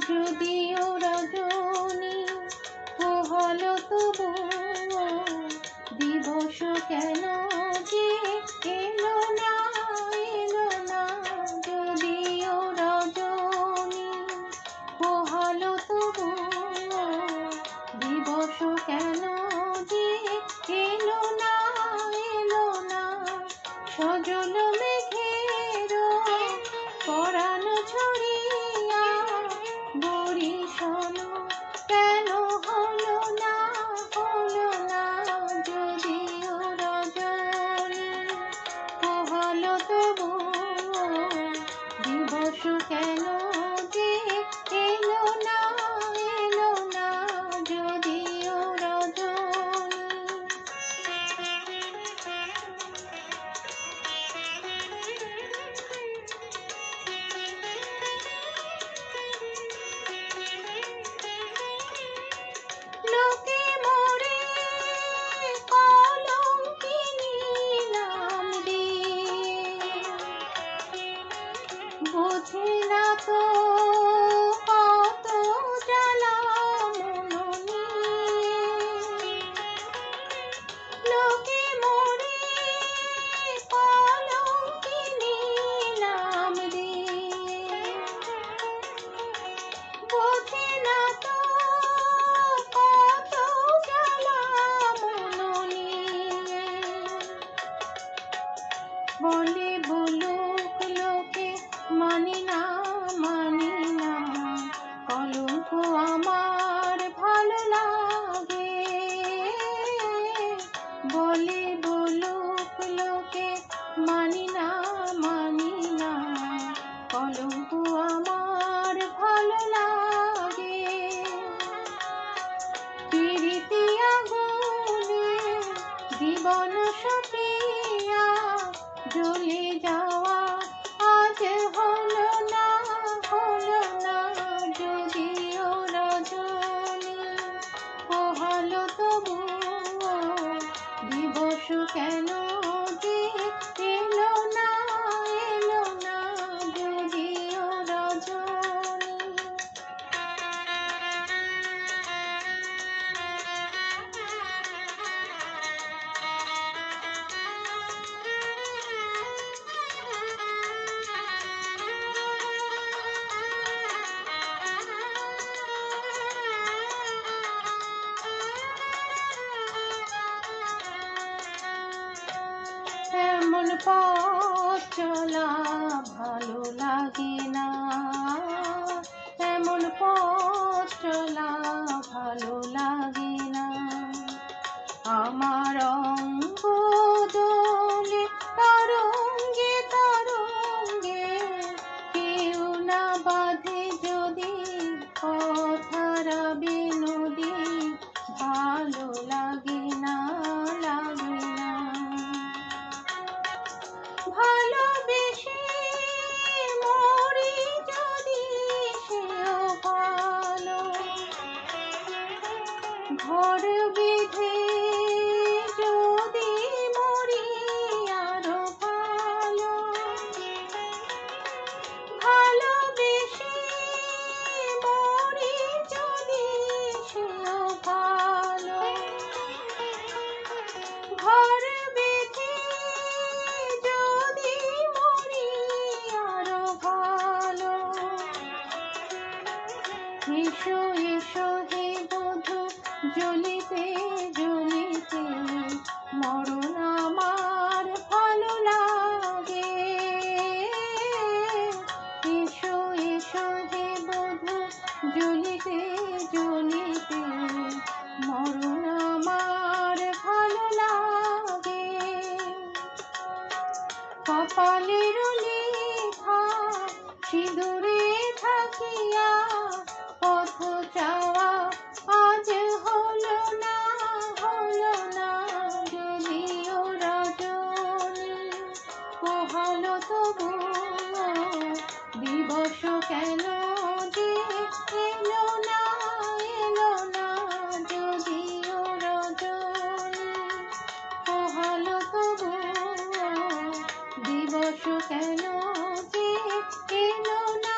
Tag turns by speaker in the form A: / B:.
A: যদিও রজনী পোহালো তবুও দিবস কেন যে এলো না, এলো না। যদিও রজনী পোহালো তবুও দিবস কেন যে এলো না, এলো না। সজল মেঘের পরাণ ছড়িয়া বরিশান কেন হলো না, হলো না। যদিও রজনী পোহালো তবুও দিবস কেন যে এলো না, এলো না। যদিও রজনী লোকে মোরে কলঙ্কিনী নাম দিয়ে, বোঝে না তো কত জ্বালা মন নিয়ে। লোকে মোরে কলঙ্কিনী নাম দিয়ে, বোঝে না তো কত জ্বালা মন নিয়ে। বলে বলুক লোকে মানি না, মানি না। কলঙ্ক আমার ভালো লাগে। বলে বলুক লোকে মানি না, মানি না। কলঙ্ক আমার ভালো লাগে। পিরিতি আগুনে জীবন সপিয়া জ্বলে যাওয়া আজ হলো না, হলো না। যদিও রজনী পোহালো তবুও দিবস কেন যে এলো না, এলো না। যদিও রজনী এমন পথ চলা ভালো লাগে না, এমন পথ চলা ভালো লাগে না। আমার অঙ্গ দোলে তরঙ্গে, তরঙ্গে কেউ না বাঁধে যদি পথহারাবে নদী। ভালো লাগে না, লাগে না। ভালোবেসে মরি যদি সেও ভালো, ঘর বেঁধে যদি মরি আরো ভালো। ভালোবেসে মরি যদি সেও ভালো, ঘর বেঁধে যদি মরি আরো ভালো। এসো এসো হে বধূ জ্বলিতে জ্বলিতে মরণ আমার ভালো লাগে। এসো এসো হে বধূ জ্বলিতে জ্বলিতে মরণ আমার ভালো লাগে। কপালের লেখা সিঁদুরে থাকিয়া পথ চাওয়া আজ হলো না, হলো না। যদিও রজনী পোহালো তবুও দিবস কেন যে এলো না, এলো না। যদিও রজনী পোহালো তবুও দিবস কেন যে এলো না।